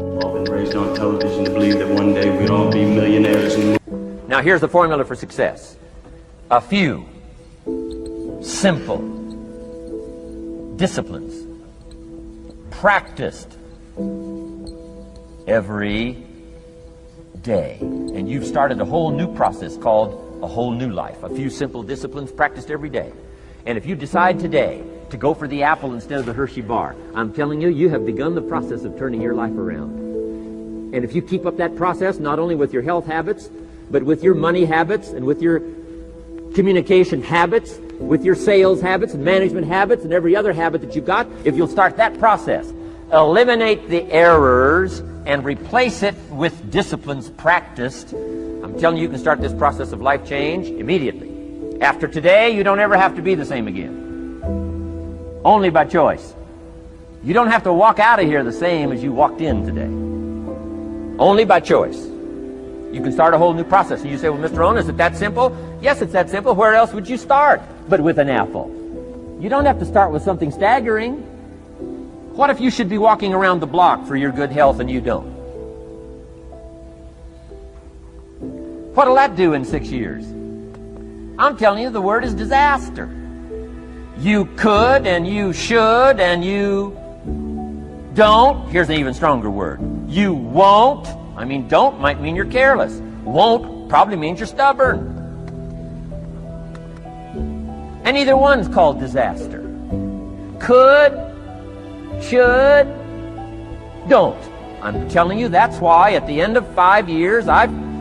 All been raised on television to believe that one day we'd all be millionaires. Now here's the formula for success. A few simple disciplines practiced every day. And you've started a whole new process called a whole new life. A few simple disciplines practiced every day. And if you decide today to go for the apple instead of the Hershey bar, I'm telling you, you have begun the process of turning your life around. And if you keep up that process, not only with your health habits, but with your money habits and with your communication habits, with your sales habits and management habits and every other habit that you've got, if you'll start that process, eliminate the errors and replace it with disciplines practiced, I'm telling you, you can start this process of life change immediately. After today, you don't ever have to be the same again. Only by choice. You don't have to walk out of here the same as you walked in today. Only by choice. You can start a whole new process. And you say, well, Mr. Owen, is it that simple? Yes, it's that simple. Where else would you start but with an apple? You don't have to start with something staggering. What if you should be walking around the block for your good health and you don't? What'll that do in 6 years? I'm telling you, the word is disaster. You could and you should and you don't. Here's an even stronger word. You won't. I mean, don't might mean you're careless. Won't probably means you're stubborn. And either one's called disaster. Could, should, don't. I'm telling you, that's why at the end of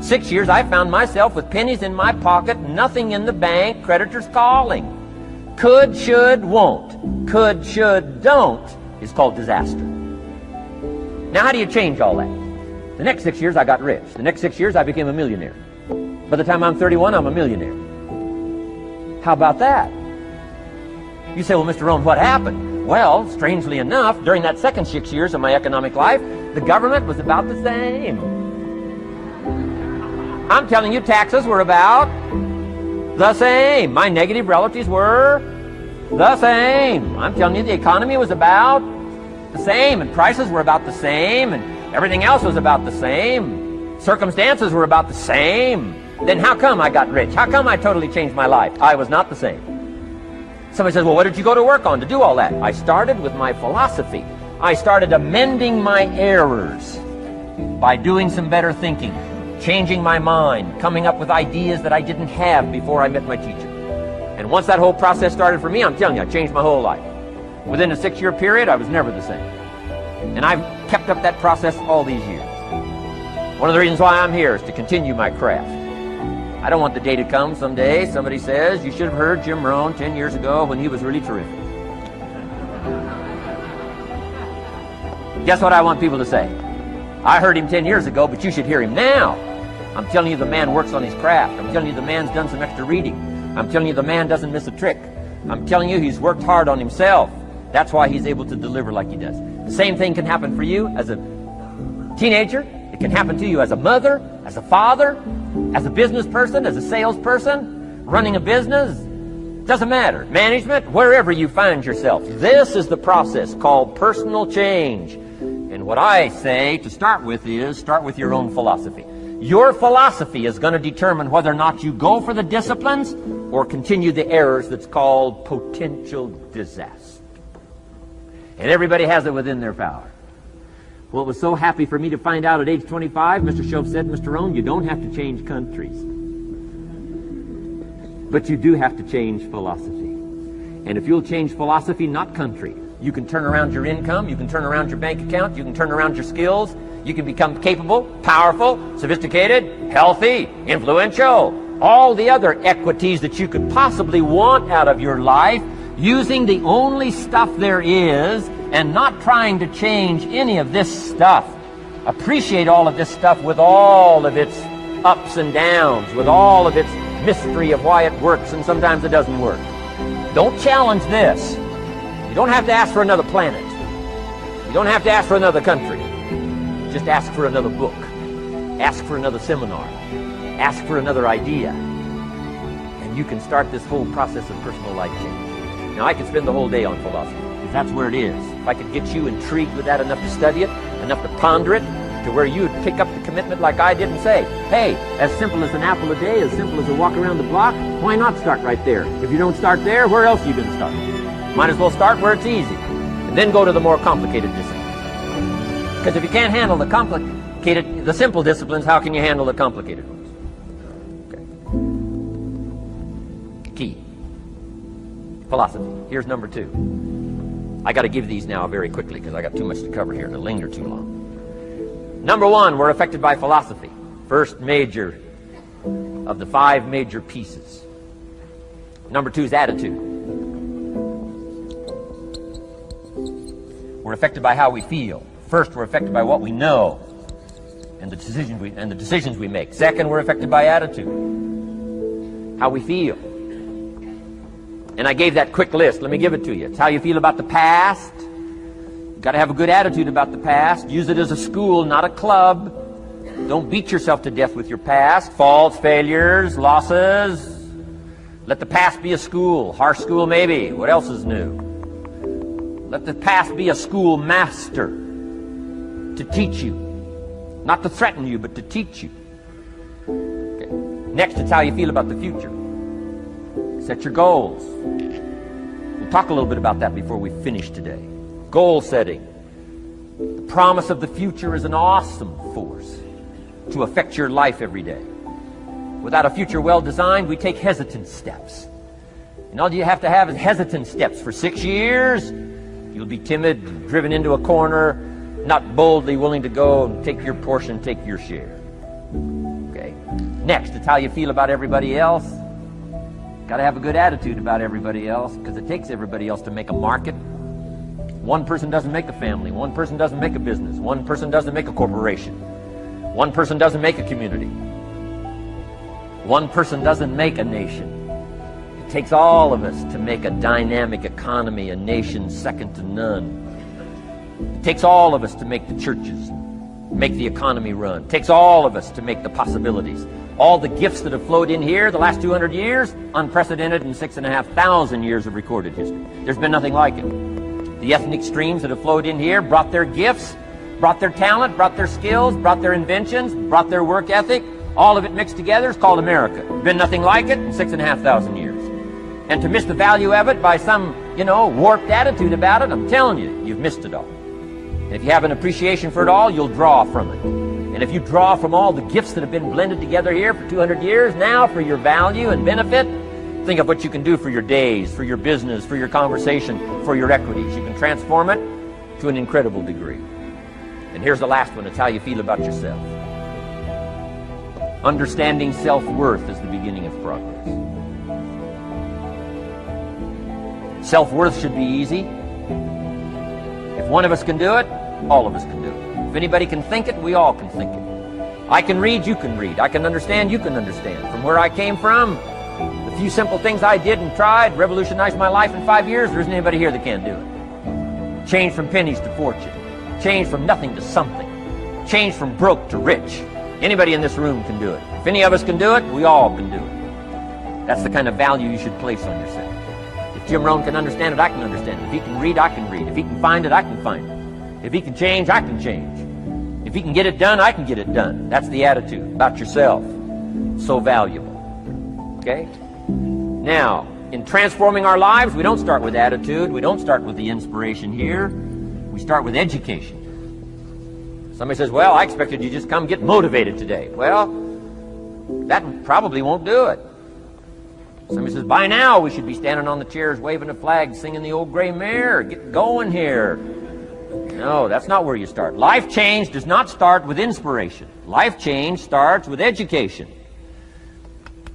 6 years, I found myself with pennies in my pocket, nothing in the bank, creditors calling. Could, should, won't. Could, should, don't is called disaster. Now, how do you change all that? The next 6 years, I got rich. The next 6 years, I became a millionaire. By the time I'm 31, I'm a millionaire. How about that? You say, well, Mr. Rohn, what happened? Well, strangely enough, during that second 6 years of my economic life, the government was about the same. I'm telling you, taxes were about the same. My negative relatives were the same. I'm telling you, the economy was about the same, and prices were about the same, and everything else was about the same. Circumstances were about the same. Then how come I got rich? How come I totally changed my life? I was not the same. Somebody says, well, what did you go to work on to do all that? I started with my philosophy. I started amending my errors by doing some better thinking, changing my mind, coming up with ideas that I didn't have before I met my teacher. And once that whole process started for me, I'm telling you, I changed my whole life. Within a 6-year period, I was never the same. And I've kept up that process all these years. One of the reasons why I'm here is to continue my craft. I don't want the day to come someday somebody says, you should have heard Jim Rohn 10 years ago when he was really terrific. Guess what I want people to say? I heard him 10 years ago, but you should hear him now. I'm telling you, the man works on his craft. I'm telling you, the man's done some extra reading. I'm telling you, the man doesn't miss a trick. I'm telling you, he's worked hard on himself. That's why he's able to deliver like he does. The same thing can happen for you as a teenager. It can happen to you as a mother, as a father, as a business person, as a salesperson, running a business. Doesn't matter. Management, wherever you find yourself. This is the process called personal change. And what I say to start with is, start with your own philosophy. Your philosophy is going to determine whether or not you go for the disciplines or continue the errors that's called potential disaster. And everybody has it within their power. Well, it was so happy for me to find out at age 25, Mr. Shove said, Mr. Rohn, you don't have to change countries. But you do have to change philosophy. And if you'll change philosophy, not country, you can turn around your income, you can turn around your bank account, you can turn around your skills, you can become capable, powerful, sophisticated, healthy, influential, all the other equities that you could possibly want out of your life, using the only stuff there is and not trying to change any of this stuff. Appreciate all of this stuff with all of its ups and downs, with all of its mystery of why it works and sometimes it doesn't work. Don't challenge this. You don't have to ask for another planet. You don't have to ask for another country. Just ask for another book. Ask for another seminar. Ask for another idea. And you can start this whole process of personal life change. Now, I could spend the whole day on philosophy, because that's where it is. If I could get you intrigued with that enough to study it, enough to ponder it, to where you would pick up the commitment like I did and say, hey, as simple as an apple a day, as simple as a walk around the block, why not start right there? If you don't start there, where else are you going to start? Might as well start where it's easy, and then go to the more complicated disciplines. Because if you can't handle the simple disciplines, how can you handle the complicated ones? Okay. Key. Philosophy. Here's number 2. I got to give these now very quickly because I got too much to cover here and it'll linger too long. Number 1, we're affected by philosophy. First major of the 5 major pieces. Number 2 is attitude. We're affected by how we feel. First, we're affected by what we know and the decisions we make. Second, we're affected by attitude, how we feel. And I gave that quick list. Let me give it to you. It's how you feel about the past. You've got to have a good attitude about the past. Use it as a school, not a club. Don't beat yourself to death with your past. Faults, failures, losses. Let the past be a school. Harsh school maybe. What else is new? Let the past be a school master to teach you. Not to threaten you, but to teach you. Okay. Next, it's how you feel about the future. Set your goals. We'll talk a little bit about that before we finish today. Goal setting. The promise of the future is an awesome force to affect your life every day. Without a future well designed, we take hesitant steps. And all you have to have is hesitant steps. For 6 years, you'll be timid, driven into a corner, not boldly willing to go and take your portion, take your share. Okay. Next, it's how you feel about everybody else. Got to have a good attitude about everybody else, because it takes everybody else to make a market. One person doesn't make a family. One person doesn't make a business. One person doesn't make a corporation. One person doesn't make a community. One person doesn't make a nation. It takes all of us to make a dynamic economy, a nation second to none. It takes all of us to make the churches, make the economy run. It takes all of us to make the possibilities. All the gifts that have flowed in here the last 200 years, unprecedented in 6,500 years of recorded history. There's been nothing like it. The ethnic streams that have flowed in here brought their gifts, brought their talent, brought their skills, brought their inventions, brought their work ethic. All of it mixed together is called America. Been nothing like it in 6,500 years. And to miss the value of it by some, warped attitude about it, I'm telling you, you've missed it all. And if you have an appreciation for it all, you'll draw from it. And if you draw from all the gifts that have been blended together here for 200 years, now for your value and benefit, think of what you can do for your days, for your business, for your conversation, for your equities. You can transform it to an incredible degree. And here's the last one. It's how you feel about yourself. Understanding self-worth is the beginning of progress. Self-worth should be easy. If one of us can do it, all of us can do it. If anybody can think it, we all can think it. I can read, you can read. I can understand, you can understand. From where I came from, the few simple things I did and tried revolutionized my life in 5 years. There isn't anybody here that can't do it. Change from pennies to fortune. Change from nothing to something. Change from broke to rich. Anybody in this room can do it. If any of us can do it, we all can do it. That's the kind of value you should place on yourself. If Jim Rohn can understand it, I can understand it. If he can read, I can read. If he can find it, I can find it. If he can change, I can change. If he can get it done, I can get it done. That's the attitude about yourself. So valuable. Okay? Now, in transforming our lives, we don't start with attitude. We don't start with the inspiration here. We start with education. Somebody says, well, I expected you just come get motivated today. Well, that probably won't do it. Somebody says, by now we should be standing on the chairs, waving a flag, singing the old gray mare. Get going here. No, that's not where you start. Life change does not start with inspiration. Life change starts with education.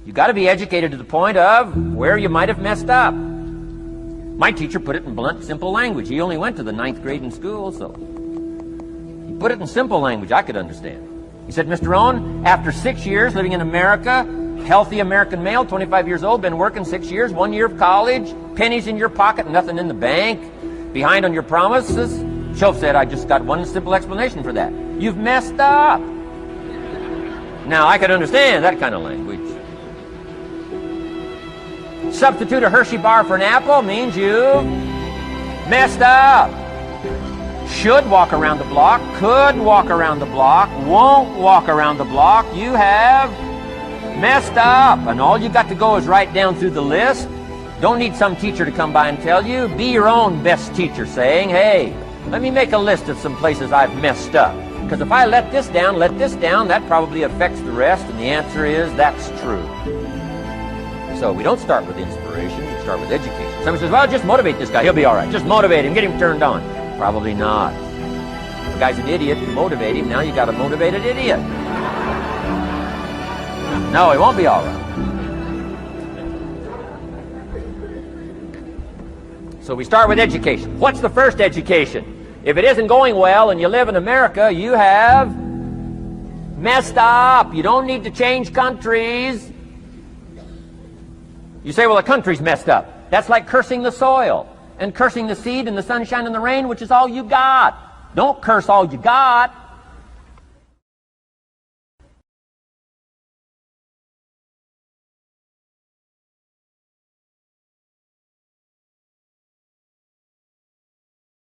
You got to be educated to the point of where you might have messed up. My teacher put it in blunt, simple language. He only went to the 9th grade in school, so he put it in simple language I could understand. He said, Mr. Rohn, after 6 years living in America, healthy American male, 25 years old, been working 6 years, 1 year of college, pennies in your pocket, nothing in the bank, behind on your promises. Schoaf said, I just got one simple explanation for that. You've messed up. Now, I could understand that kind of language. Substitute a Hershey bar for an apple means you've messed up. should walk around the block, could walk around the block, won't walk around the block. You have messed up. And all you got to go is write down through the list. Don't need some teacher to come by and tell you. Be your own best teacher, saying, hey, let me make a list of some places I've messed up. Because if I let this down, that probably affects the rest. And the answer is, that's true. So we don't start with inspiration, we start with education. Somebody says, well, just motivate this guy, he'll be all right. Just motivate him, get him turned on. Probably not. If the guy's an idiot, you motivate him, now you got a motivated idiot. No, he won't be all right. So we start with education. What's the first education? If it isn't going well and you live in America, you have messed up. You don't need to change countries. You say, well, the country's messed up. That's like cursing the soil and cursing the seed and the sunshine and the rain, which is all you got. Don't curse all you got.